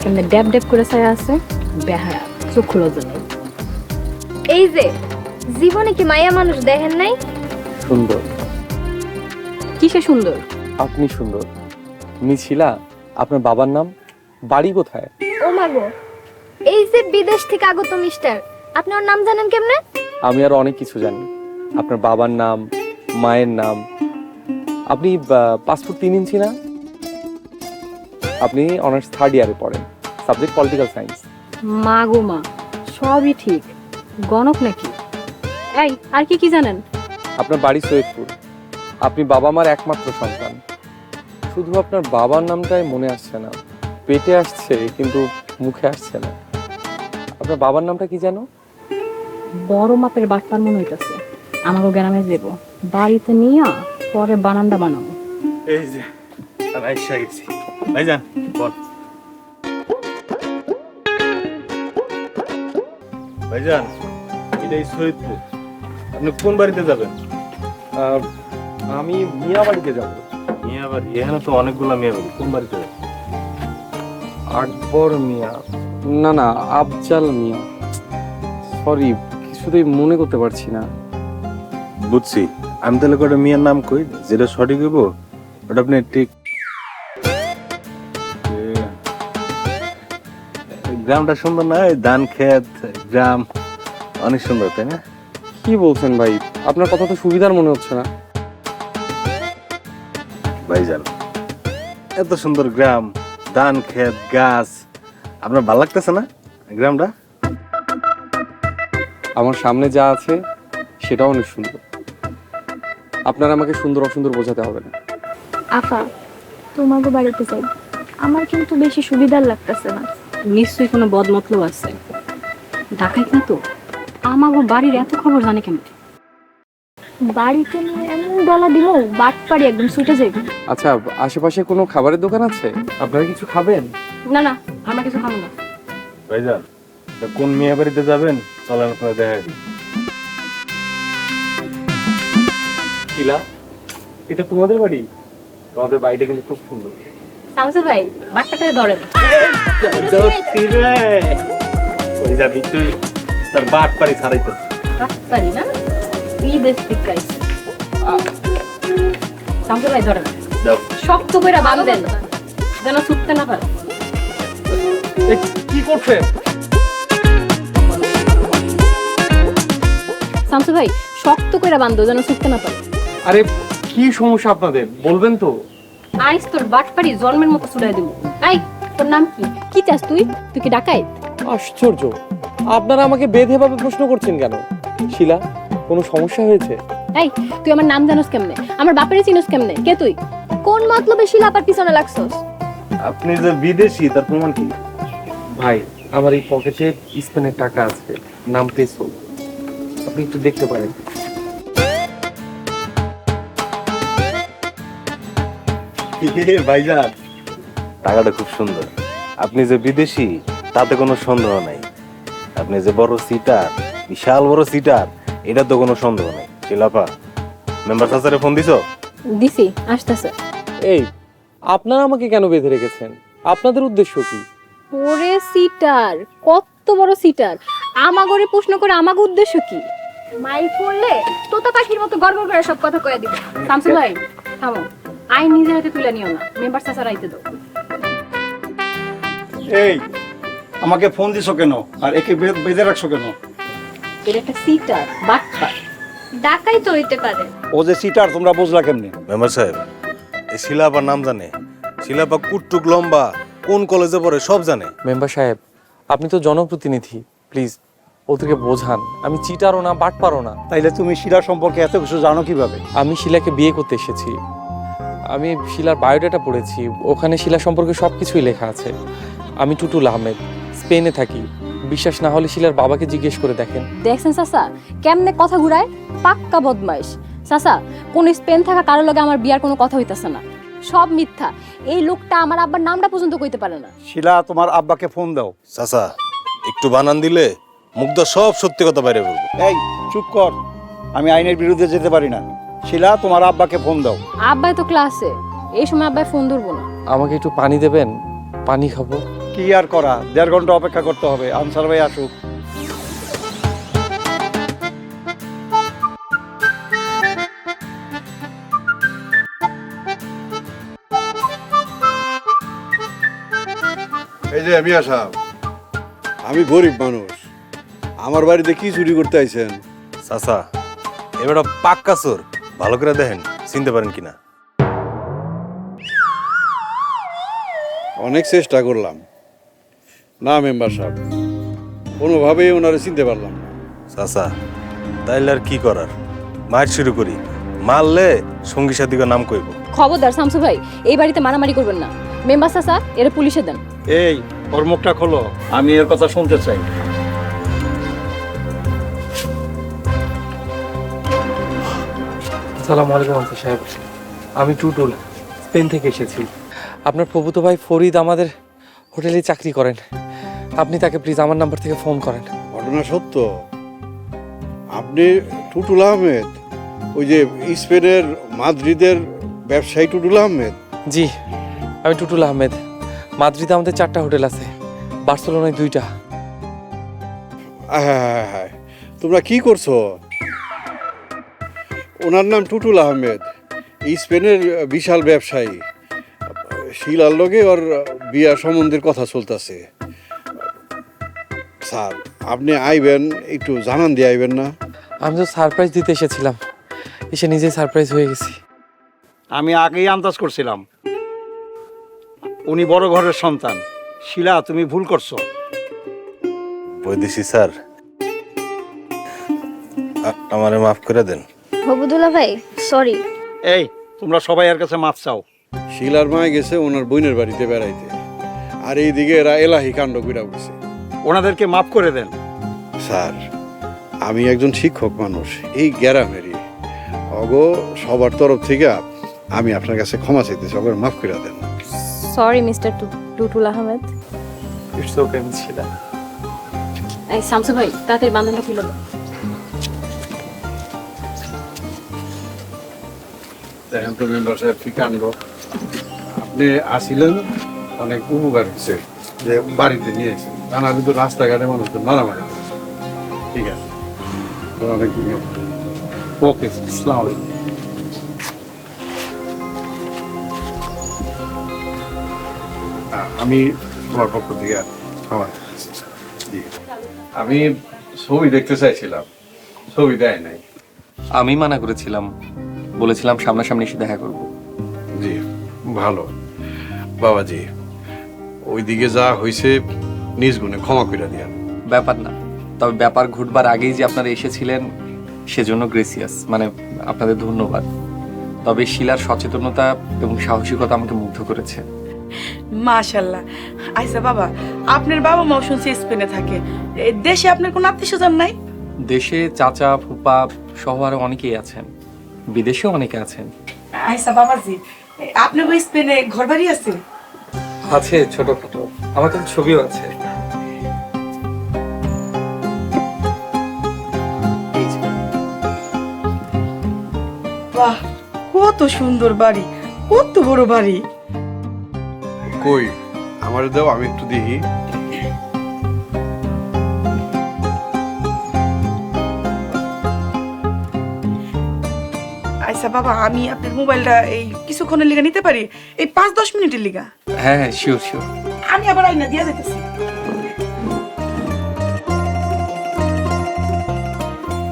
কেমনে ড্যাব ড্যাব করে ছায়া আছে বেহারা চোখ খুলো জানাই। এই যে জীবনে কি মায়া মানুষ দেখেন নাই? সুন্দর। কিসে সুন্দর? আপনি সুন্দর। মিছিলা, আপনার বাবার নাম, বাড়ি কোথায়? ও মাগো, এই যে বিদেশ থেকে আগত মিস্টার, আপনি ওর নাম জানেন কেমনে? আমি আরো অনেক কিছু জানি, আপনার বাবার নাম, মায়ের নাম। আপনি পাসপোর্ট 3 ইঞ্চি না? আপনি অনার্স 3rd ইয়ারে পড়েন, সাবজেক্ট পলিটিক্যাল সায়েন্স। মা গো মা, সবই ঠিক। গণক নাকি? এই আর কি কি জানেন? আপনার বাড়ি সৈয়দপুর, আপনি বাবা মার একমাত্র সন্তান। শুধু আপনার বাবার নামটাই মনে আসছে না, পেটে আসছে কিন্তু মুখে আসছে না। আপনার বাবার নামটা কি জানো? বড় মাপের বাটপার মনে হইতাছে। আমারও গ্রামে যাবো, বাড়িতে নিয়ে পরে বানানটা বানাবো। এই যে আমি আইসা গেছি। ভাইজান বল। ভাইজান, এটাই সৈয়দপুর। আপনি কোন বাড়িতে যাবেন? আমি মিয়া বাড়িতে যাব। মিয়া বাড়ি? এখানে তো অনেকগুলো মিয়া বাড়ি, কোন বাড়িতে যাবেন? আকবর মিয়া, না না আফজাল মিয়া, সরি কিছুতেই মনে করতে পারছি না। বুঝছি, আমি তাহলে কটা মিয়ার নাম কই, যেটা সঠিক হইব ওটা আপনি ঠিক। গ্রামটা সুন্দর না? এই ধান ক্ষেত গ্রাম অনেক সুন্দর, তাই না? কি বলছেন ভাই, আপনার কথা তো সুবিধার মনে হচ্ছে না। ভাইজান, এত সুন্দর গ্রাম, ধান ক্ষেত গাছ, আপনার ভালো লাগতেছে না গ্রামটা? আমার সামনে যা আছে সেটাও অনেক সুন্দর। আপনার আমাকে সুন্দর অসুন্দর বোঝাতে হবে না। আফা, তোমাকে বাড়িতে যাই, আমার কিন্তু বেশি সুবিধার লাগতেছে না। নিশ্চয়ই কোনো বদমতলব আছে। ঢাকায় না তো, আমাগো বাড়ির এত খবর জানে কেমন? বাড়িতে নিয়ে এমন ডলা দিল, বাটপাড়ি একদম ছুটে যাবে। আচ্ছা, আশেপাশে কোনো খাবারের দোকান আছে? আপনারা কিছু খাবেন? না না, আমরা কিছু খাবো না। ভাইজান, তা কোন মেয়ে বাড়িতে যাবেন চলেন আপনার দেখা করি। শিলা, এটা তোমাদের বাড়ি? তোমাদের বাড়িটা কিন্তু খুব সুন্দর। শামসু ভাই, বাচ্চাটাকে ধরেন। তার বাট পারি ছাড়াইতেছে। বাচ্চারি না, বিদেশ থেকে আইছে। শামসু ভাই ধরেন, দাও। শক্ত করে বাঁধবেন যেন ছুটতে না পারে। কি করছেন? শামসু ভাই, শক্ত করে বাঁধো যেন ছুটতে না পারে। আরে কি সমস্যা আপনাদের, বলবেন তো? আইস তোর বাটপাড়ি জন্মের মতো ছুড়াই দিব। এই, তোর নাম কি? কি চাস তুই? তুই কি ডাকাইত? আশ্চর্য, আপনারা আমাকে বেঁধে ভাবে প্রশ্ন করছেন কেন? শিলা, কোনো সমস্যা হয়েছে? এই, তুই আমার নাম জানোস কেমনে? আমার বাপেরই চিনোস কেমনে? কে তুই? কোন মতলবে শিলাপার পিছনে লাগছস? আপনি যে বিদেশি তার প্রমাণ কি? ভাই, আমার এই পকেটে স্পেনের টাকা আছে, নাম পেসো, আপনি একটু দেখতে পারেন। ভাইজান, টাকাটা খুব সুন্দর। আপনি যে বিদেশি তাতে কোনো সন্দেহ নাই। আপনি যে বড় সিটার, বিশাল বড় সিটার, এটা তো কোনো সন্দেহ নাই। শিলাপা, মেম্বার চাচারে ফোন দিছো? দিছি, আসতেছে। এই, আপনারা আমাকে কেন বেঁধে রেখেছেন? আপনাদের উদ্দেশ্য কি? ওরে সিটার, কত বড় সিটার! আমাগরে প্রশ্ন করে আমাগো উদ্দেশ্য কি? মাইল পড়লে তোতা পাখির মতো গড়গড় করে সব কথা কয়ে দিবে। শামসু ভাই, থামো। আইন নিজের হাতে তুলে নিও না, মেম্বার চাচার আইতে দাও। এই, আমাকে ফোন দিছো কেন আর একে বেঁধে রাখছো কেন? এটা একটা সিটার, বাটপার। ডাকাই তো হইতে পারে। ও যে সিটার তোমরা বুঝলা কেমনে? মেম্বার সাহেব, এই শিলাপার নাম জানে। শিলাপা কুটটুক লম্বা, কোন কলেজে পড়ে সব জানে। মেম্বার সাহেব, আপনি তো জনপ্রতিনিধি, প্লিজ ওদেরকে বোঝান আমি চিটারও না, বাটপারও না। তাইলে তুমি শিলা সম্পর্কে এত কিছু জানো কিভাবে? আমি শিলাকে বিয়ে করতে এসেছি। আমি শিলার বায়োডাটা পড়েছি, ওখানে শিলা সম্পর্কে সবকিছুই লেখা আছে। আমি টুটুল আহমেদ, স্পেনে থাকি। বিশ্বাস না হলে শিলার বাবাকে জিজ্ঞেস করে দেখেন। দেখছেন চাচা কেমনে কথা ঘুরায়? পাক্কা বদমাইশ। চাচা, কোন স্পেন থাকা কারো লগে আমার বিয়ার কোনো কথা হইতাছে না, সব মিথ্যা। এই লোকটা আমার আব্বার নামটা পর্যন্ত কইতে পারে না। শিলা, তোমার আব্বাকে ফোন দাও। চাচা, একটু বানান দিলে মুগ্ধা সব সত্যি কথা বাইরে বলবো। এই চুপ কর, আমি আইনের বিরুদ্ধে যেতে পারি না। শিলা, তোমার আব্বাকে ফোন দাও। আব্বাই তো ক্লাসে, এই সময় আব্বাই ফোন ধরবো না। আমাকে একটু পানি দেবেন, পানি খাবো। কি আর করা, 1.5 ঘন্টা অপেক্ষা করতে হবে আনসার ভাই আসুক। এই যে আমি সাহেব, আমি গরিব মানুষ, আমার বাড়িতে কি চুরি করতে আইছেন? চাচা এবার পাক্কা চোর, ভালো করে দেখেন চিনতে পারেন কিনা। অনেক চেষ্টা করলাম, না মেম্বার সাহেব, কোনোভাবেই ওনারে চিনতে পারলাম না। চাচা তাইলে আর কি করার, মার শুরু করি, মারলে সঙ্গী সাথীকে নাম কইব। খবরদার শামসু ভাই, এই বাড়িতে মারামারি করবেন না। মেম্বার চাচা, এর পুলিশে দেন। এই ওর মুখটা খোলো, আমি এর কথা শুনতে চাই। আসসালামু আলাইকুম আনসার সাহেব, আমি টুটুল, স্পেন থেকে এসেছি। আপনার প্রভূত ভাই ফরিদ আমাদের হোটেলে চাকরি করেন, আপনি তাকে প্লিজ আমার নাম্বার থেকে ফোন করেন। ঘটনা সত্য? আপনি টুটুল আহমেদ, ওই যে স্পেনের মাদ্রিদের ব্যবসায়ী টুটুল আহমেদ? জি, আমি টুটুল আহমেদ। মাদ্রিদে আমাদের 4টা হোটেল আছে, বার্সেলোনায় 2টা। হ্যাঁ, তোমরা কি করছো? ওনার নাম টুটুল আহমেদ, স্পেনের বিশাল ব্যবসায়ী। শিলার লগে ওর বিয়া সম্বন্ধের কথা চলতেছে। স্যার, আপনি আইবেন, একটু জানান দিয়ে আইবেন না? আমি তো সারপ্রাইজ দিতে এসেছিলাম, এসে নিজেই সারপ্রাইজ হয়ে গেছি। আমি আগেই আন্দাজ করছিলাম উনি বড় ঘরের সন্তান। শিলা, তুমি ভুল করছো। বৈদেশি স্যার, আমারে মাফ করে দেন। হবুদুল্লাহ ভাই, সরি। এই তোমরা সবাই এর কাছে মাপ চাও। শিলার মায় গেছে ওনার বোনের বাড়িতে বেড়াইতে, আর এইদিকে এরা এলাহি কাণ্ড কইরা উঠছে। ওনাদেরকে মাফ করে দেন। স্যার, আমি একজন শিক্ষক মানুষ, এই গ্রামেরই। অগো সবার তরফ থেকে আমি আপনার কাছে ক্ষমা চাইতেছি, অগর মাফ করে দেন। Sorry mister Tutul Ahmed. It's okay ছিল। এই শামসু ভাই, তাড়াতাড়ি বান্ধনটা খুলে দাও। দেখেন তো মেম্বার সাহেব, কি কাণ্ড! আপনি আসিলেন, অনেক উপকার হচ্ছে যে বাড়িতে নিয়েছেন, তা না কিন্তু রাস্তাঘাটে মানুষ তো মারামারি করছে। ঠিক আছে, অনেক ওকে, আসসালামু আলাইকুম। আমি তোমার পক্ষ থেকে ক্ষমা চাচ্ছি। জি, আমি ছবি দেখতে চাইছিলাম, ছবি দেয় নাই। আমি মানা করেছিলাম, বলেছিলাম সামনাসামনি এসে দেখা করব। জি, ভালো বাবাজি, ওইদিকে যা হয়েছে নিজ গুণে ক্ষমা করে দিয়ান। ব্যাপার না, তবে ব্যাপার ঘটবার আগেই যে আপনারা এসেছিলেন সেজন্য গ্রেসিয়াস, মানে আপনাদের ধন্যবাদ। তবে শিলার সচেতনতা এবং সাহসিকতা আমাকে মুগ্ধ করেছে। মাশাল্লাহ। আচ্ছা বাবা, আপনার বাবা মাও শুনছি স্পেনে থাকে, এ দেশে আপনার কোনো আত্মীয়স্বজন নাই? দেশে চাচা ফুপা সহ আরো অনেকেই আছেন, বিদেশেও অনেকে আছেন। আচ্ছা বাবাজি, আপনার স্পেনে ঘর বাড়ি আছে? আছে ছোটখাটো, আমার কাছে ছবিও আছে। এই যে। বাহ, কত সুন্দর বাড়ি, কত বড় বাড়ি। কই আমার দাও, আমি একটু দেখি। আচ্ছা বাবা, আমি আপনার মোবাইলটা এই কিছুক্ষণের লিগা নিতে পারি? এই 5-10 মিনিটের লিগা। হ্যাঁ হ্যাঁ, শিওর শিওর। আমি আবার আইনা দিয়া যাইতেছি।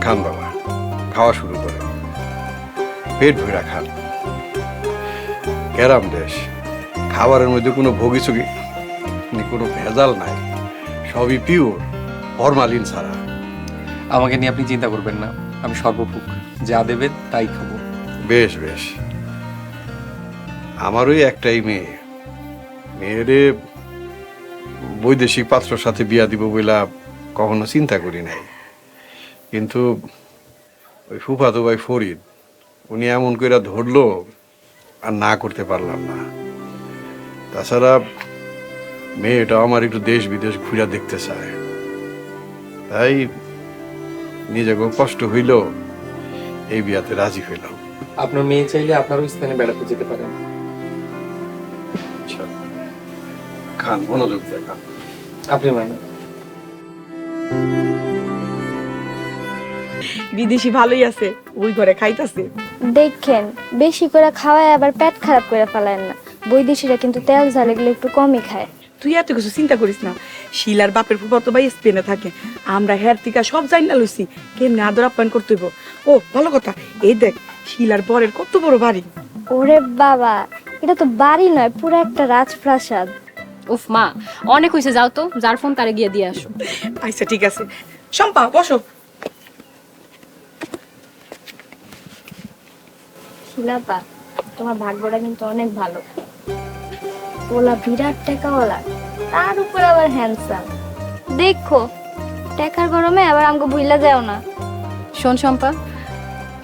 খান বাবা, খাওয়া শুরু করে, পেট ভরা খান। গ্রাম দেশ, খাবারের মধ্যে কোনো ভোগিচুগি, কোনো ভেজাল নাই, সবই পিওর, ফরমালিন ছাড়া। আমাকে নিয়ে আপনি চিন্তা করবেন না, আমি সর্বভুক, যা দেবেন তাই খাবো। বেশ বেশ, আমার ওই একটাই মেয়ে, মেয়েরে বৈদেশিক পাত্রর সাথে বিয়া দিব বইলা কখনো চিন্তা করি নাই। কিন্তু ওই ফুফাতো ভাই ফরিদ, উনি এমন কইরা ধরলো, আর না করতে পারলাম না। তাছাড়া মেয়েটা আমার একটু দেশ বিদেশ ঘুরে দেখতে চায়, তাই নিজেকেও কষ্ট হইল, এই বিয়াতে রাজি হইলাম। আপনার মেয়ে চাইলে আপনারও স্পেনে বেড়াতে যেতে পারেন। খান, মনোযোগ দিয়ে খান। আপনি মানে বিদেশি ভালোই আছে, ওই ঘরে খাইতাছে। দেখেন বেশি করে খাওয়ায় আবার পেট খারাপ করে ফেলায় না। বৈদেশিরা কিন্তু তেল ঝাল এগুলো একটু কমই খায়। তুই এত কিছু চিন্তা করিস না, শিলার বাপের ফুফাতো ভাই স্পেনে থাকে, আমরা হের থেকে সব জানি না লইছি কেমনে আদর আপ্যায়ন করতে হইব। ও ভালো কথা, এই দেখ শিলার বরের কত বড় বাড়ি। ওরে বাবা, এটা তো বাড়ি নয়, পুরো একটা রাজপ্রাসাদ। উফ মা, অনেক হয়েছে, যাও তো, যার ফোন তারে গিয়ে দিয়ে আসো। আচ্ছা ঠিক আছে, শম্পা বসো। শিলাপা, তোমার ভাগ্যটা কিন্তু অনেক ভালো। পোলা বিরাট টাকাওয়ালা, তার উপর আবার হ্যান্ডসাম। দেখো টাকার গরমে আবার আমাকে ভুইলা যাও না। শোন শম্পা,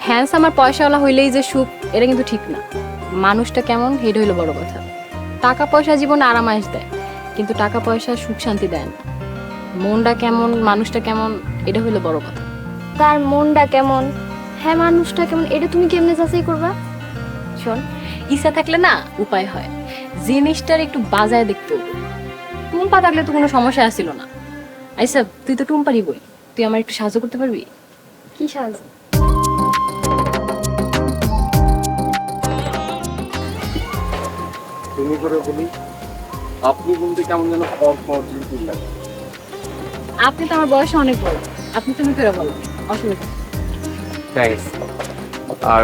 হ্যান্ডসাম আর পয়সাওয়ালা হইলেই যে সুখ, এটা কিন্তু ঠিক না। মানুষটা কেমন, এটা হইলো বড় কথা। টাকা পয়সা জীবনে আরামায়েশ দেয়, কিন্তু টাকা পয়সা সুখ শান্তি দেয় না। মনটা কেমন, মানুষটা কেমন, এটা হইলো বড় কথা। তার মনটা কেমন, হ্যাঁ মানুষটা কেমন, এটা তুমি কেমনে যাচাই করবা? শোন, ইচ্ছা থাকলে না উপায় হয়। জিনিসটার একটু বাজায় দেখতে হবে। টুম্পা থাকলে তো কোনো সমস্যা আসছিল না। আচ্ছা, তুই তো টুম্পারই বই, তুই আমার একটু সাহায্য করতে পারবি? কি সাহায্য? তুমি করে বলি, আপনি বলতে কেমন যেন ফর ফর লাগে। আপনি তো আমার বয়সে অনেক বড়, আপনি তুমি করে বলো, অসুবিধা নেই। থ্যাঙ্কস। আর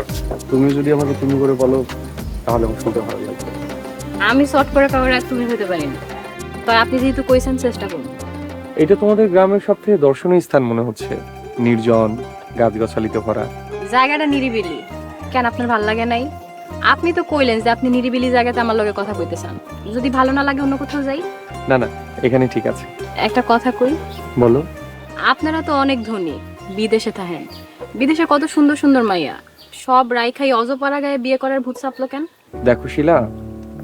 তুমি যদি আমাকে তুমি করে বলো তাহলে আমার শুনতে ভালো লাগবে। আমি শর্ট করে কাউরে আর তুমি হতে পারি না, তাই আপনি যেহেতু কইছেন চেষ্টা করুন। এটা তোমাদের গ্রামের সবথেকে দর্শনীয় স্থান মনে হচ্ছে, নির্জন, গাছগাছালিতে ভরা। জায়গাটা নিরিবিলি, কেন আপনার ভালো লাগে নাই? আপনি তো কইলেন যে আপনি নিরিবিলি জায়গাতে আমার লগে কথা কইতে চান। যদি ভালো না লাগে অন্য কোথাও যাই। না না, এখানে ঠিক আছে। একটা কথা কই, বলো। আপনারা তো অনেক ধনী, বিদেশে থাকেন। বিদেশে কত সুন্দর সুন্দর মাইয়া, সব রাইখাই অজপাড়া গায়ে বিয়ে করার ভূত চাপলো কেন? দেখো শিলা,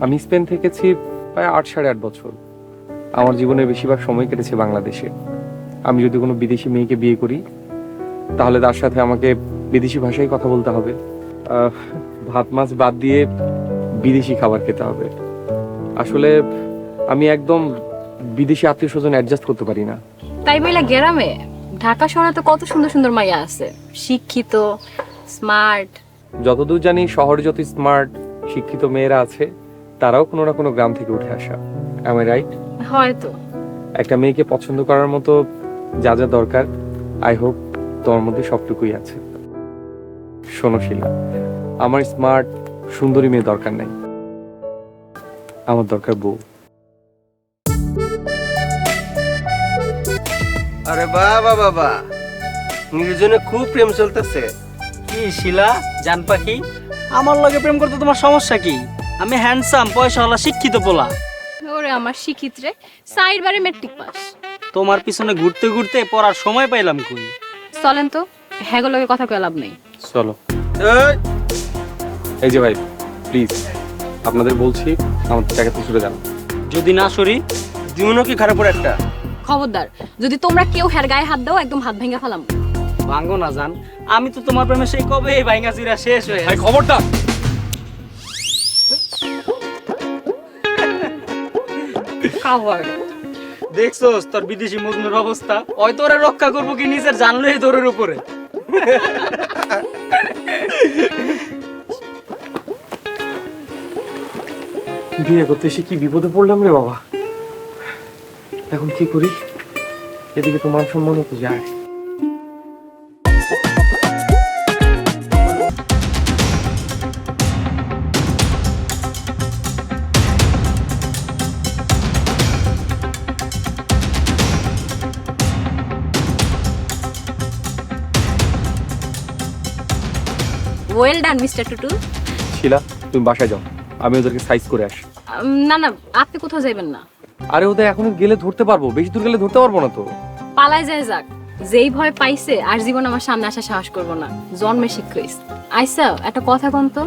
আমি স্পেন থেকেছি প্রায় 8 সাড়ে 8 বছর। আমার জীবনের বেশিরভাগ সময় কেটেছে বাংলাদেশে। আমি যদি কোনো বিদেশি মেয়েকে বিয়ে করি তাহলে তার সাথে আমাকে বিদেশি ভাষায় কথা বলতে হবে, ভাত মাছ বাদ দিয়ে বিদেশি খাবার খেতে হবে। আসলে আমি একদম বিদেশি আত্মীয় স্বজন অ্যাডজাস্ট করতে পারি না। তাই বইলা গ্রামে, ঢাকা শহরে তো কত সুন্দর সুন্দর মাইয়া আছে, শিক্ষিত, স্মার্ট। যতদূর জানি শহরে যত স্মার্ট শিক্ষিত মেয়েরা আছে তারাও কোনো না কোনো গ্রাম থেকে উঠে আসা। Am I right? হয়তো। একটা মেয়েকে পছন্দ করার মতো যা যা দরকার, আই হোপ তোমার মধ্যে সবটুকুই আছে। শোনো শিলা, আমার স্মার্ট সুন্দরী মেয়ে দরকার নাই, আমার দরকার বউ। আরে বাবা বাবা, নির্জনে খুব প্রেম চলতেছে। কি শিলা, জান পাখি, আমার লগে প্রেম করতে তোমার সমস্যা কি? আমি হ্যান্ডসাম, পয়সাওয়ালা, শিক্ষিত পোলা। ওরে আমার শিক্ষিত রে, সাইড বারে মেট্রিক পাস। তোমার পিছনে ঘুরতে ঘুরতে পড়ার সময় পাইলাম কই? চলেন তো, হ্যাগো লগে কথা কয়ে লাভ নেই। চলো। এই, এই যে ভাই, প্লিজ আপনাদের বলছি আমার জায়গা থেকে সরে যান। যদি না সরি, জীবনও কি খারাপ করে একটা। খবরদার, যদি তোমরা কেউ হের গায়ে হাত দাও একদম হাত ভেঙে ফেলাম। ভাঙ্গো না জান, আমি তো তোমার প্রেমে সেই কবে ভাইঙ্গা চিরা শেষ হয়ে ভাই খবরদার। দেখছোস তোর বিদেশি মজনুর অবস্থা? ওই তোরে রক্ষা করবো কি নিজের জানলে তোরের উপরে। বিয়ে করতে এসে কি বিপদে পড়লাম রে বাবা। এখন কি করি? এদিকে তো মান সম্মান তো যায়। Well done mister Tutu. Shila, তুমি বাসায় যাও, আমি ওদেরকে সাইজ করে আসি। না না, আপনি কোথাও যাবেন না। আরে ওদের এখন গেলে ধরতে পারবো, বেশি দূর গেলে ধরতে পারবো না তো। পালায় যায় যাক, যেই ভয় পাইছে আর জীবন আমার সামনে আসা সাহস করবো না, জন্মে শিক্ষিস। আইসা একটা কথা কোন তো,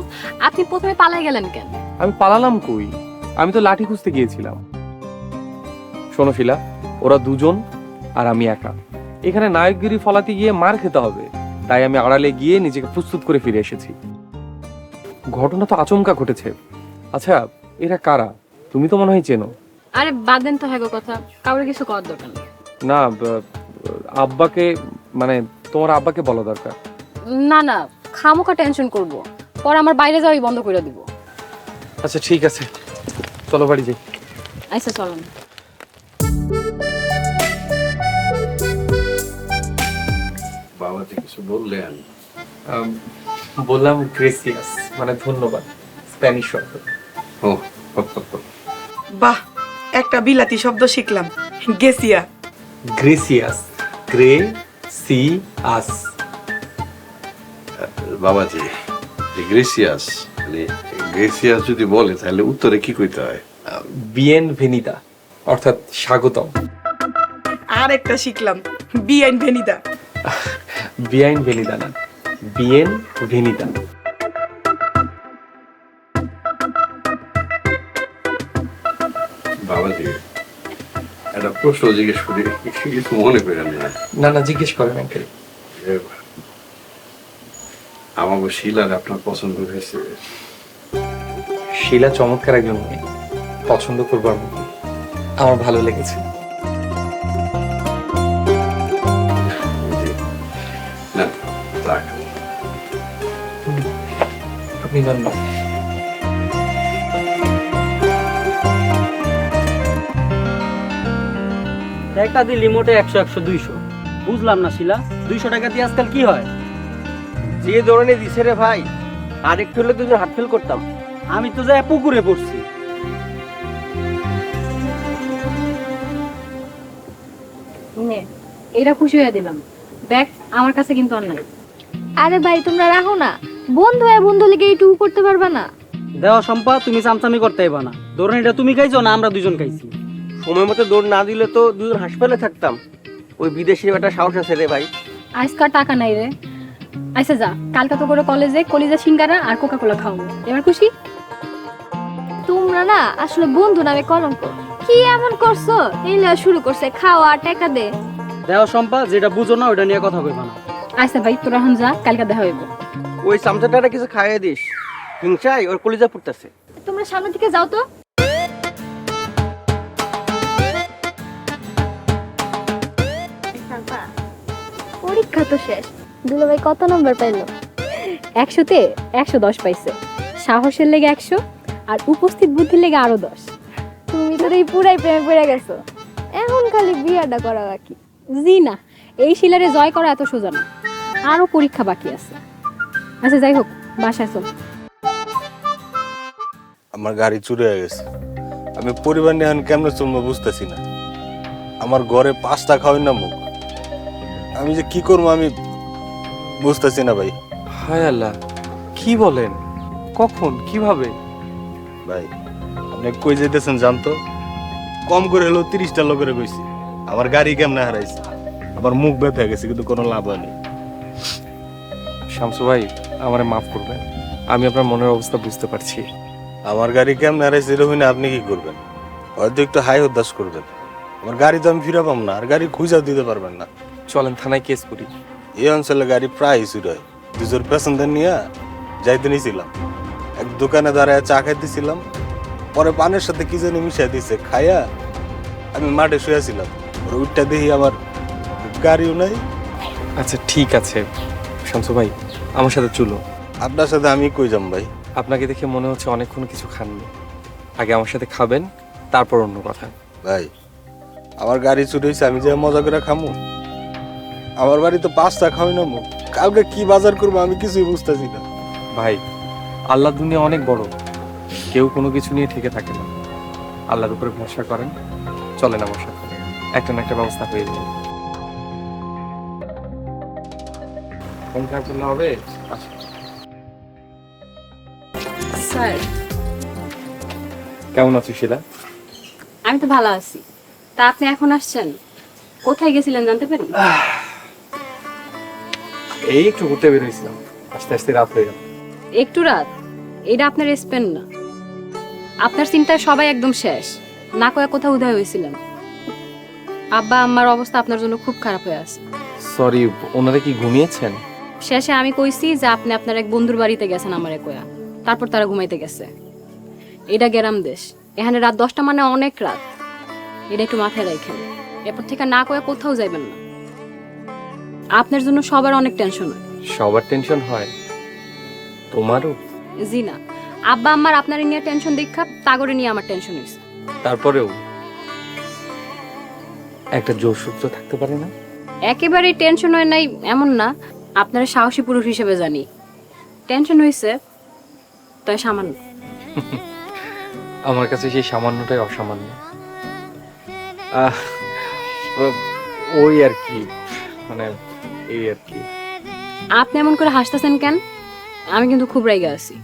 আপনি প্রথমে পালাই গেলেন কেন? আমি পালালাম কই? আমি তো লাঠি খুঁজতে গিয়েছিলাম। শোনো শিলা, ওরা দুজন আর আমি একা। এখানে নায়কগিরি ফলাতে গিয়ে মার খেতে হবে, তাই আমি আড়ালে গিয়ে নিজেকে প্রস্তুত করে ফিরে এসেছি। ঘটনা তো আচমকা ঘটেছে। আচ্ছা, এরা কারা? তুমি তো মনে হয় চেনো। আরে বাদ দেন তো হ্যাঁ কথা, কাউরে কিছু করার দরকার নেই। না আব্বাকে, মানে তোমার আব্বাকে বলা দরকার। না না, খামোকা টেনশন করব, পরে আমার বাইরে যাওয়াই বন্ধ করে দিব। আচ্ছা ঠিক আছে, চলো বাড়ি যাই। আচ্ছা চলেন। বাবা তো কিছু বললেন? বললাম গ্রেসিয়াস, মানে ধন্যবাদ, স্প্যানিশ শব্দ। ও বাহ, একটা বিলাতি শব্দ শিখলাম, গেসিয়া। গ্রেসিয়াস, গ্রে সি আস। বাবাজি, গ্রেসিয়াস মানে গ্রেসিয়াস যদি বলে তাহলে উত্তরে কি কইতে হয়? বিয়েন ভেনিদা, অর্থাৎ স্বাগতম। আর একটা শিখলাম, বিআইন ভেনিদা। বিয়াইন ভেনিদা না, বিয়েন ভেনিদা। বাবাজি, একটা প্রশ্ন জিজ্ঞেস করি, কিছু মনে করেন না? না না, জিজ্ঞেস করেন আঙ্কেল। আমাকে শিলার আপনার পছন্দ হয়েছে? শিলা চমৎকার একজন মেয়ে, পছন্দ করবার মতো, আমার ভালো লেগেছে। না থাক। আপনি নন না। টাকা দিয়ে লিমোটে 100 100 200। বুঝলাম না শিলা, 200 টাকা দিয়ে আজকাল কি হয়? যে ধরনের দিছে রে ভাই, আর একটু হলে দুজন হাত ফেল করতাম। আমি তো যাই পুকুরে পড়ছি। নে, এটা খুশি হয়ে দিলাম। দেখ, আমার কাছে কিন্তু আর নাই। আরে ভাই তোমরা রাখো না, বন্ধু হয়ে বন্ধু লেগে এইটুকু করতে পারবা না? দেওয়া সম্পা, তুমি চামচামি করতে পারবা না। ধরুন এটা তুমি খাইছো না আমরা দুজন খাইছি। সময় মতো দৌড় না দিলে তো দুজন হাসপাতালে থাকতাম। ওই বিদেশি একটা সাহস আছে রে ভাই। আজকাল টাকা নাই রে। আচ্ছা যা, কালকে তো করে কলেজে কলিজা সিঙ্গারা আর কোকা কোলা খাওয়াবো। এবার খুশি? তোমরা না আসলে বন্ধু নামে কলঙ্ক। কি এমন করছো? এই লয়া শুরু করছে খাওয়া টাকা দে। দেওয়া সম্পা, যেটা বুঝো না ওটা নিয়ে কথা কইবা না। আচ্ছা ভাই, তোরা এখন যা, কালকে দেখা হইব। ওই চামচাটা কিছু খাইয়ে দিস, হিংসায় ওর কলিজা পড়তেছে। তোমরা সামনে থেকে যাও তো। পরীক্ষা তো শেষ, দুলাভাই কত নম্বর পাইলো? 100-তে 110 পাইছে, সাহসের লেগে 100 আর উপস্থিত বুদ্ধির লেগে আরো 10। তুমি তো এই পুরাই প্রেমে পড়ে গেছো, এখন খালি বিয়াটা করা বাকি। জি না, এই শিলারে জয় করা এত সোজা না, আরো পরীক্ষা বাকি আছে। আচ্ছা যাই হোক, বাসায় চল। আমার গাড়ি চুরি হয়ে গেছে, আমি পরিবার নিয়ে এখন কেমনে চলবো বুঝতেছি না। আমার ঘরে 5টা খাওয়াই না মুখ, আমি যে কি করবো আমি বুঝতেছি না ভাই। হায় আল্লাহ, কি বলেন? কখন, কিভাবে? ভাই আপনি কই যেতেছেন জানতো? কম করে হলো 30টা লোকের কইছি আমার গাড়ি কেমনে হারাইছে, আমার মুখ ব্যথা হয়ে গেছে, কিন্তু কোনো লাভ হয়নি। শামসু ভাই, আমারে মাফ করবেন, আমি আপনার মনের অবস্থা বুঝতে পারছি। আমার গাড়ি কেমনে হারাইছে এরকম না, আপনি কি করবেন? হয়তো একটু হাই হতাশ করবেন। আমার গাড়ি তো আমি ফিরে পাম না, আর গাড়ি খুঁজেও দিতে পারবেন না। চলেন থানায় কেস করি। এই অঞ্চলে গাড়ি প্রায় চুরি হয়। দুজোর প্যাসেঞ্জার নিয়ে যাইতে নিয়েছিলাম, এক দোকানে দাঁড়ায় চা খাইতেছিলাম, পরে পানের সাথে কি জানি মিশাই দিছে, খাইয়া আমি মাঠে শুয়েছিলাম, ওর উঠটা দেখি আমার গাড়িও নাই। আচ্ছা ঠিক আছে শামসু ভাই, আমার সাথে চলো। আপনার সাথে আমি কই যাম ভাই? আপনাকে দেখে মনে হচ্ছে অনেকক্ষণ কিছু খাননি, আগে আমার সাথে খাবেন, তারপর অন্য কথা। ভাই আমার গাড়ি চুরি হয়েছে, আমি যে মজা করে খামু? আমার বাড়িতে 5টা খাওয়াই না মুখ, কালকে কি বাজার করবো আমি কিছুই বুঝতেছি না। ভাই, আল্লাহ দুনিয়া অনেক বড়, কেউ কোনো কিছু নিয়ে ঠেকে থাকে না। আল্লাহর উপরে ভরসা করেন, চলেন আমার সাথে, একটা না একটা ব্যবস্থা হয়ে যাবে। হবে। আচ্ছা স্যার, কেমন আছো শিলা? আমি তো ভালো আছি। তা আপনি এখন আসছেন, কোথায় গেছিলেন জানতে পারি? এই একটু ঘুরতে বেরোইছিলাম, আস্তে আস্তে রাত হয়ে গেল। একটু রাত? এটা আপনার স্পেন না, আপনার চিন্তায় সবাই একদম শেষ। না কয়ে কোথাও উদয় হয়েছিলেন। আব্বা আম্মার অবস্থা আপনার জন্য খুব খারাপ হয়ে আছে। সরি, ওনারা কি ঘুমিয়েছেন? শেষে আমি কইছি যে আপনি আপনার এক বন্ধুর বাড়িতে গেছেন আমারে কয়া, তারপর তারা ঘুমাইতে গেছে। এটা গ্রাম দেশ, এখানে রাত 10টা মানে অনেক রাত। এটা একটু মাথায় রাখেন। এরপর থেকে না করে কোথাও যাইবেন না। আপনার জন্য সবার অনেক টেনশন হয়। সবার টেনশন হয়, তোমারও? জি না, আব্বা আমার আপনার নিয়ে টেনশন দেখা তাগরে নিয়ে আমার টেনশন হয়েছে। তারপরেও একটা জোর সূত্র থাকতে পারে না? একেবারেই টেনশন হয় নাই এমন না, আপনার সাহসী পুরুষ হিসেবে জানি। টেনশন হয়েছে তাই সামান্য। আমার কাছে সেই সামান্যটাই অসামান্য। আহ, ওই আর কি, মানে এই আর কি। আপনি এমন করে হাসতেছেন কেন? আমি কিন্তু খুব রেগে আছি।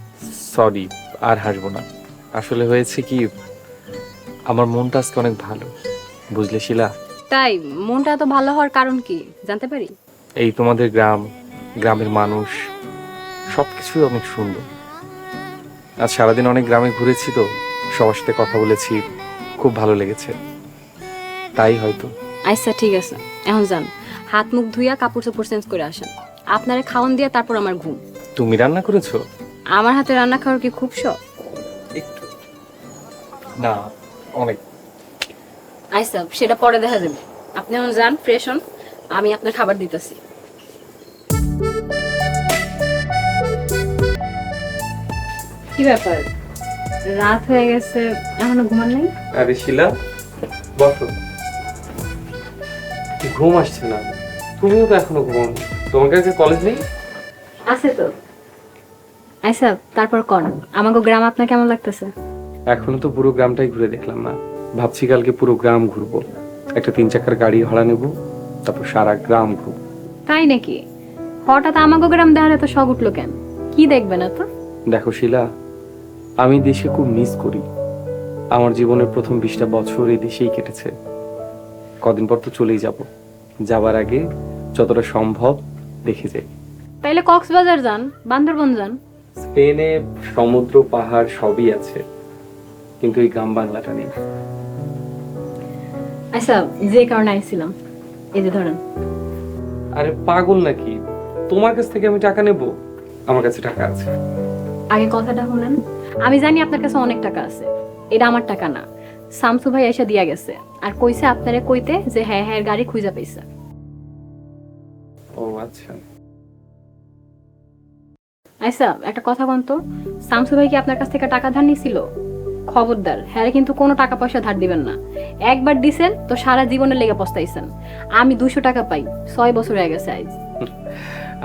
সরি, আর হাসবো না। আসলে হয়েছে কি, আমার মনটা আজকে অনেক ভালো, বুঝলে শিলা? তাই মনটা এত ভালো হওয়ার কারণ কি জানতে পারি? এই তোমাদের গ্রাম, গ্রামের মানুষ, সবকিছুই অনেক সুন্দর। আজ সারাদিন অনেক গ্রামে ঘুরেছি তো, সবার সাথে কথা বলেছি, খুব ভালো লেগেছে, তাই হয়তো। আচ্ছা ঠিক আছে, এখন যান, হাত মুখ ধুইয়া কাপড় চোপড় চেঞ্জ করে আসেন। আপনারে খাওয়ান দিয়া তারপর আমার ঘুম। তুমি রান্না করেছো? আমার হাতে রান্না খাওয়ার কি খুব শখ? একটু না, অনেক। আচ্ছা সেটা পরে দেখা যাবে। আপনি এখন যান, ফ্রেশ হন, আমি আপনার খাবার দিতেছি। কি ব্যাপার, রাত হয়ে গেছে এখনো ঘুমান নাই? আরে শিলা, বসো। ঘুম আসছে না? তুমিও তো এখনো ঘুমাও। তোমার কাছে কলেজ নেই? আছে তো। আচ্ছা তারপর কোন আমাকে গ্রাম আপনার কেমন লাগতেছে? এখনো তো পুরো গ্রামটাই ঘুরে দেখলাম না, ভাবছি কালকে পুরো গ্রাম ঘুরবো। একটা 3 চাকার গাড়ি ভাড়া নেব, তারপর সারা গ্রাম ঘুরবো। তাই নাকি? হঠাৎ আমাকে গ্রাম দেখার এত শখ উঠলো কেন? কি দেখবে না তো? দেখো শিলা, আমি দেশে খুব মিস করি। আমার জীবনের প্রথম 20টা বছর এই দেশেই কেটেছে। কদিন পর তো চলেই যাব, যাবার আগে যতটা সম্ভব দেখে যাই। তাইলে কক্সবাজার যান, বান্দরবন যান। স্পেনে সমুদ্র পাহাড় সবই আছে, কিন্তু এই গ্রাম বাংলাটা নেই। আচ্ছা যে কারণে আইছিলাম, এই যে ধরেন। আরে পাগল নাকি? তোমার কাছ থেকে আমি টাকা নেব? আমার কাছে টাকা আছে। আগে কথাটা শুনেন, আমি জানি আপনার কাছে অনেক টাকা আছে, এটা আমার টাকা না। শামসু ভাই এসে দিয়া গেছে আর কইছে আপনারে কইতে যে হ্যাঁ হ্যাঁ গাড়ি খুঁজা পাইছে। ও আচ্ছা। আচ্ছা একটা কথা বলুন তো, শামসু ভাই কি আপনার কাছ থেকে টাকা ধার নিছিল? খবরদার, হ্যাঁ কিন্তু কোনো টাকা পয়সা ধার দিবেন না। একবার দিছেন তো সারা জীবনের লেগে পস্তাইছেন। আমি 200 টাকা পাই, 6 বছর হয়ে গেছে আজ।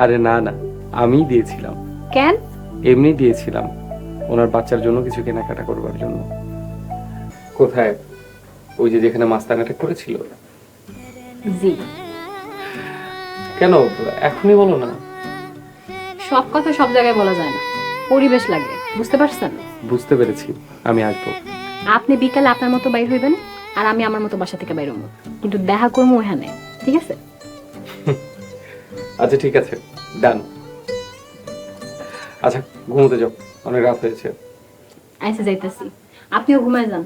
আরে না না, আমি দিয়েছিলাম। কেন? এমনি দিয়েছিলাম, ওনার বাচ্চার জন্য কিছু কেনাকাটা করবার জন্য। কোথায়? ওই যে যেখানে মাস্তানাটা করেছিল। জি। কেন এখনই বলো না? সব কথা সব জায়গায় বলা যায় না, পরিবেশ লাগে, বুঝতে পারছেন? বুঝতে পেরেছি, আমি আসবো। আপনি বিকালে আপনার মতো বাইর হইবেন আর আমি আমার মতো বাসা থেকে বাইর হবো, কিন্তু দেখা করবো ওখানে, ঠিক আছে? আচ্ছা ঠিক আছে, ডান। আচ্ছা ঘুমোতে যাও, অনেক রাত হয়েছে। আইসে যাইতেছি, আপনিও ঘুমায় যান।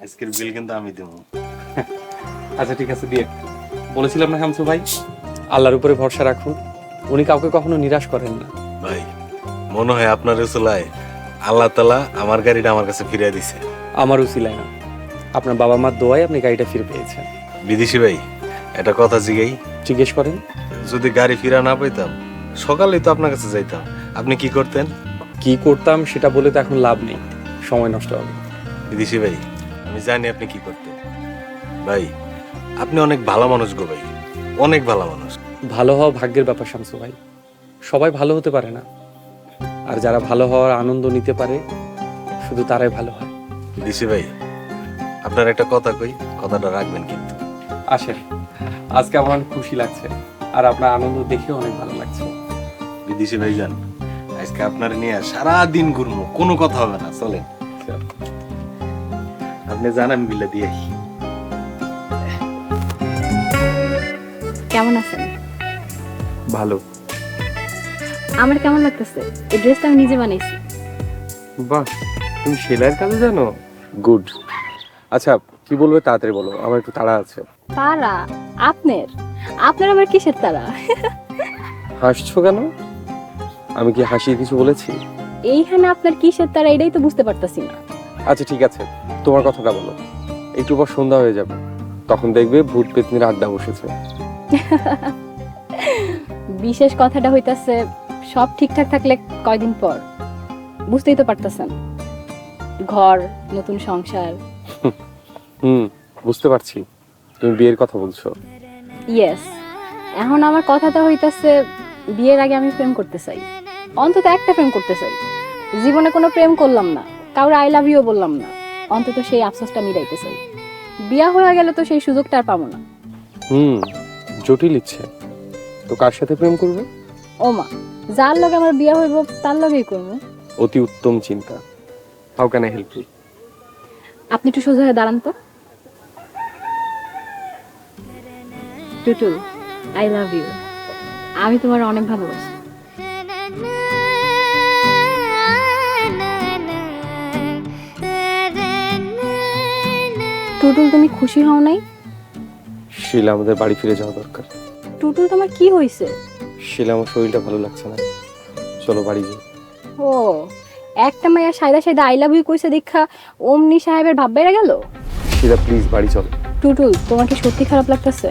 আজকের বিল কিন্তু আমি দেবো। আচ্ছা ঠিক আছে, দিয়ে বলেছিলাম না শামসু ভাই, আল্লাহর উপরে ভরসা রাখুন, উনি কাউকে কখনো নিরাশ করেন না। ভাই মনে হয় আপনার রসুলায় আল্লাহ তাআলা আমার গাড়িটা আমার কাছে ফিরিয়ে দিছে। আমার উসিলায় না, আপনার বাবা মার দোয়ায় আপনি গাড়িটা ফিরে পেয়েছেন। বিদেশি ভাই একটা কথা জিগাই, জিজ্ঞেস করেন। যদি গাড়ি ফিরা না পাইতাম সকালেই তো আপনার কাছে যাইতাম, আপনি কি করতেন? কি করতাম সেটা বলে তো এখন লাভ নেই, সময় নষ্ট হবে। বিদেশি ভাই আমি জানি আপনি কি করতেন। ভাই আপনি অনেক ভালো মানুষ গো ভাই, অনেক ভালো মানুষ। ভালো হওয়া ভাগ্যের ব্যাপার শামসু ভাই, সবাই ভালো হতে পারে না, আর যারা ভালো হওয়ার আনন্দ নিতে পারে শুধু তারাই ভালো হয়। বিদেশি ভাই আপনার একটা কথা কই, কথাটা রাখবেন কিন্তু। আসেন, আজকে আমার অনেক খুশি লাগছে, আর আপনার আনন্দ দেখেও অনেক ভালো লাগছে। বিদেশি ভাই যান, আজকে আপনার নিয়ে সারা দিন ঘুরবো, কোনো কথা হবে না, চলেন। আপনি জানান বিলে দিয়ে। কেমন আছেন? ভালো। আমার কেমন লাগতেছে? এই ড্রেসটা আমি নিজে বানাইছি। বাহ, তুমি সেলাইয়ের কাজে জানো? গুড। আচ্ছা কি বলবে তাড়াতাড়ি বলো, আমার একটু তাড়া আছে। তারা? আপনার আপনার আবার কিসের তারা? হাসছো কেন? আমি কি হাসি কিছু বলেছি? এইখানে আপনার কিসের তারা এটাই তো বুঝতে পারতাছি না। আচ্ছা ঠিক আছে, তোমার কথাটা বলো। একটু পর সন্ধ্যা হয়ে যাবে, তখন দেখবে ভূত পেতনির আড্ডা বসেছে। বিশেষ কথাটা হইতাছে সব ঠিকঠাক থাকলে কয়দিন পর, বুঝতেই তো পারতেছেন, ঘর, নতুন সংসার। বুঝতে পারছি তুমি বিয়ের কথা বলছো। ইয়েস, এখন আমার কথাটা হইতাছে বিয়ের আগে আমি প্রেম করতে চাই, অন্তত একটা প্রেম করতে চাই। জীবনে কোনো প্রেম করলাম না, কাউরে আই লাভ ইউ বললাম না, অন্তত সেই আফসোসটা মিটাইতে চাই। বিয়া হয়ে গেলে তো সেই সুযোগটা আর পাবো না। জটিল ইচ্ছে তো কার সাথে প্রেম করবে? ও মা, যার লগে আমার বিয়া হইব তার লগেই করবো। অতি উত্তম চিন্তা। How can I help you? আপনি একটু সোজা হয়ে দাঁড়ান তো। Tutul, I love you. আমি তোমার অনেক ভালোবাসি। টুটুল, তুমি খুশি হও নাই? শিলা, আমাদের বাড়ি ফিরে যাওয়া দরকার। টুটুল, তোমার কি হয়েছে? শিলা, আমার শরীরটা ভালো লাগছে না, চলো বাড়ি যাই। ও, একটা মাইয়া সাইদা সাইদা আই লাভ ইউ কইছে দেখা অমনি সাহেবের ভাব বেড়ে গেল। শিলা প্লিজ বাড়ি চলো। টুটুল, তোমার কি সত্যি খারাপ লাগতেছে?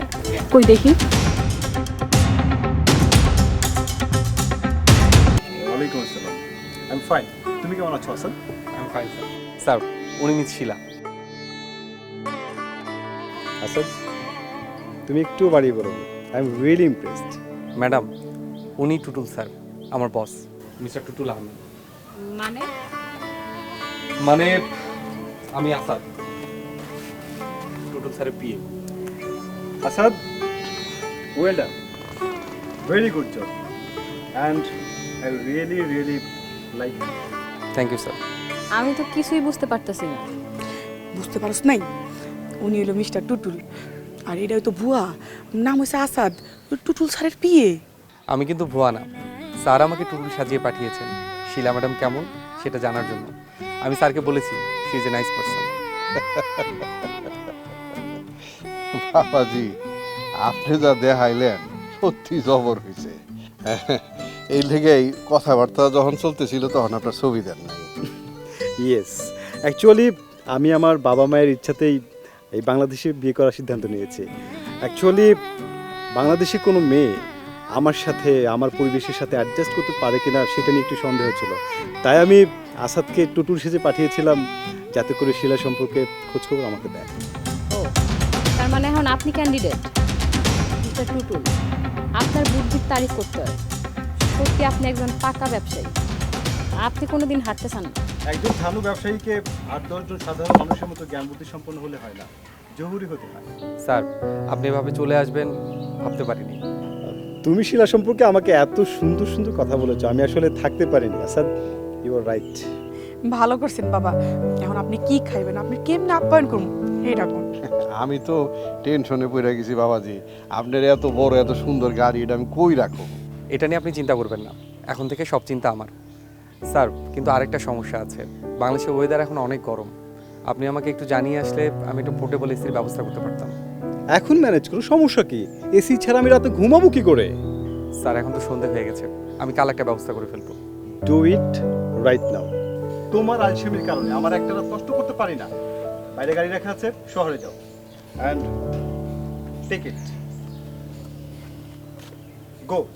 কই দেখি। ওয়ালাইকুম আসসালাম। I am fine. তুমি কেমন আছো Asad? I am fine sir. Sir, উনি মিস শিলা। আসাদ, তুমি একটু বাড়িয়ে বলো। I am really impressed. Madam, উনি টুটুল স্যার, আমার বস মিস্টার টুটুল আহমেদ। মানে আমি আসাদ, টুটুল স্যারের PA. Asad, well done, very good job, and I really really like you. Thank you sir. আমি তো কিছুই বুঝতে পারতেছি না। বুঝতে পারছ নাই? উনি হলো মিস্টার টুটুল, আর এটা তো ভুয়া, নাম হয়েছে আসাদ, টুটুল স্যারের বিয়ে। আমি কিন্তু ভুয়া না, স্যার আমাকে টুটুল সাজিয়ে পাঠিয়েছেন শিলা ম্যাডাম কেমন সেটা জানার জন্য। আমি স্যারকে বলেছি she is a nice person. বাবাজি, আপনি যা দেখাইলেন সত্যি জবর হয়েছে। এই লেগেই কথাবার্তা যখন চলতেছিল তখন আপনার ছবি দেন নাই। ইয়েস, অ্যাকচুয়ালি আমি আমার বাবা মায়ের ইচ্ছাতেই এই বাংলাদেশে বিয়ে করার সিদ্ধান্ত নিয়েছি। অ্যাকচুয়ালি বাংলাদেশে কোনো মেয়ে আমার সাথে, আমার পরিবেশের সাথে অ্যাডজাস্ট করতে পারে কিনা সেটা নিয়ে একটু সন্দেহ ছিল। তাই আমি আসাদকে টুটুল সেজে পাঠিয়েছিলাম, যাতে করে শিলা সম্পর্কে খোঁজখবর আমাকে দেয়। ও, তার মানে এখন আপনি ক্যান্ডিডেট। মিস্টার টুটুল, আপনার বুদ্ধির তারিফ করতে হয়। সত্যি আপনি একজন পাকা ব্যবসায়ী, আপনি কোনোদিন হারতে চান না। একজন ধানু ব্যবসায়ীকে 8-10 জন সাধারণ মানুষের মতো জ্ঞান বুদ্ধি সম্পন্ন হলে হয় না, জহুরি হতে হয়। স্যার, আপনি এভাবে চলে আসবেন ভাবতে পারিনি। তুমি শিলা সম্পর্কে আমাকে এত সুন্দর সুন্দর কথা বলেছো, আমি আসলে থাকতে পারিনি। Asad, you are right. ভালো করছেন বাবা। এখন আপনি কি খাইবেন, আপনি কেমনে আপ্যায়ন করুন এটা কোন? আমি তো টেনশনে পড়ে গেছি বাবাজি, আপনার এত বড় এত সুন্দর গাড়ি, এটা আমি কই রাখবো? এটা নিয়ে আপনি চিন্তা করবেন না, এখন থেকে সব চিন্তা আমার। স্যার, কিন্তু আরেকটা সমস্যা আছে, বাংলাদেশের ওয়েদার এখন অনেক গরম। আপনি আমাকে একটু জানিয়ে আসলে আমি একটু পোর্টেবল এসির ব্যবস্থা করতে পারতাম। এখন ম্যানেজ করো, সমস্যা কি? এসি ছাড়া আমি রাতে ঘুমাবো কি করে? স্যার, এখন তো সন্ধে হয়ে গেছে, আমি কাল একটা ব্যবস্থা করে ফেলবো। Do it right now. তোমার আলসেমির কারণে আমার একটা রাত কষ্ট করতে পারি না। বাইরে গাড়ি রাখা আছে, শহরে যাও অ্যান্ড টেক ইট, গো।